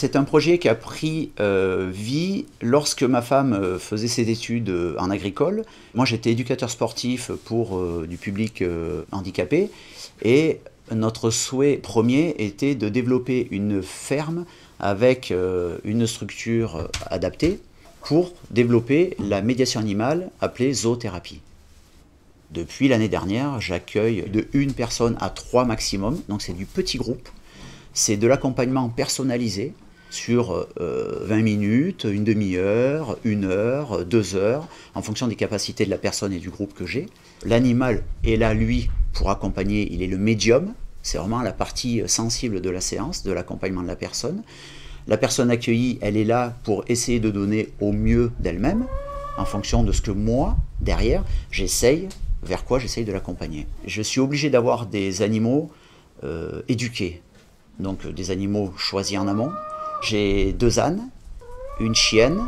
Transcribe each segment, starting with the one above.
C'est un projet qui a pris vie lorsque ma femme faisait ses études en agricole. Moi, j'étais éducateur sportif pour du public handicapé et notre souhait premier était de développer une ferme avec une structure adaptée pour développer la médiation animale appelée zoothérapie. Depuis l'année dernière, j'accueille de 1 personne à 3 maximum, donc c'est du petit groupe. C'est de l'accompagnement personnalisé sur 20 minutes, une demi-heure, 1 heure, 2 heures, en fonction des capacités de la personne et du groupe que j'ai. L'animal est là, lui, pour accompagner, il est le médium, c'est vraiment la partie sensible de la séance, de l'accompagnement de la personne. La personne accueillie, elle est là pour essayer de donner au mieux d'elle-même, en fonction de ce que moi, derrière, j'essaye, vers quoi j'essaye de l'accompagner. Je suis obligé d'avoir des animaux éduqués, donc des animaux choisis en amont. J'ai 2 ânes, une chienne,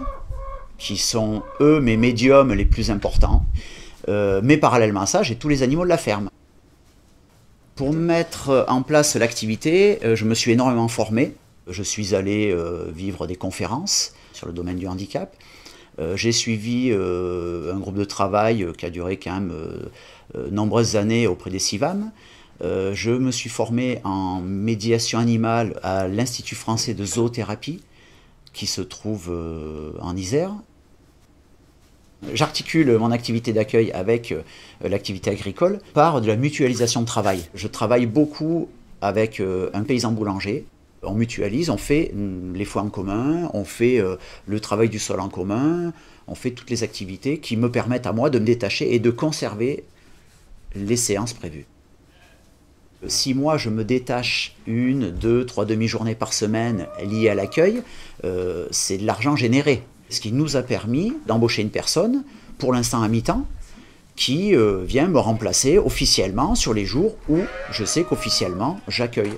qui sont eux mes médiums les plus importants. Mais parallèlement à ça, j'ai tous les animaux de la ferme. Pour mettre en place l'activité, je me suis énormément formé. Je suis allé vivre des conférences sur le domaine du handicap. J'ai suivi un groupe de travail qui a duré quand même nombreuses années auprès des CIVAM. Je me suis formé en médiation animale à l'Institut français de zoothérapie qui se trouve en Isère. J'articule mon activité d'accueil avec l'activité agricole par de la mutualisation de travail. Je travaille beaucoup avec un paysan boulanger. On mutualise, on fait les foins en commun, on fait le travail du sol en commun, on fait toutes les activités qui me permettent à moi de me détacher et de conserver les séances prévues. Si moi je me détache 1, 2, 3 demi-journées par semaine liées à l'accueil, c'est de l'argent généré. Ce qui nous a permis d'embaucher une personne, pour l'instant à mi-temps, qui vient me remplacer officiellement sur les jours où je sais qu'officiellement j'accueille.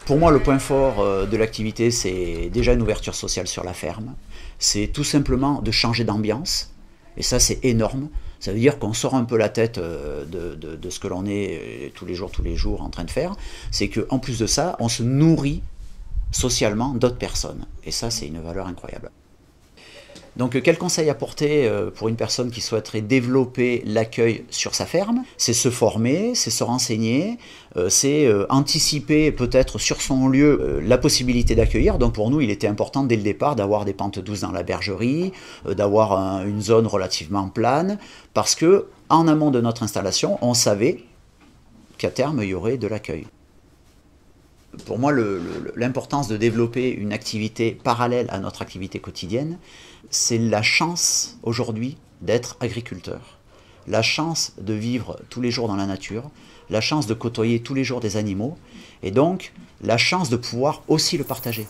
Pour moi, le point fort de l'activité, c'est déjà une ouverture sociale sur la ferme. C'est tout simplement de changer d'ambiance. Et ça, c'est énorme. Ça veut dire qu'on sort un peu la tête de ce que l'on est tous les jours en train de faire. C'est qu'en plus de ça, on se nourrit socialement d'autres personnes. Et ça, c'est une valeur incroyable. Donc quel conseil apporter pour une personne qui souhaiterait développer l'accueil sur sa ferme? C'est se former, c'est se renseigner, c'est anticiper peut-être sur son lieu la possibilité d'accueillir. Donc pour nous, il était important dès le départ d'avoir des pentes douces dans la bergerie, d'avoir une zone relativement plane, parce que en amont de notre installation, on savait qu'à terme, il y aurait de l'accueil. Pour moi, l'importance de développer une activité parallèle à notre activité quotidienne, c'est la chance aujourd'hui d'être agriculteur, la chance de vivre tous les jours dans la nature, la chance de côtoyer tous les jours des animaux, et donc la chance de pouvoir aussi le partager.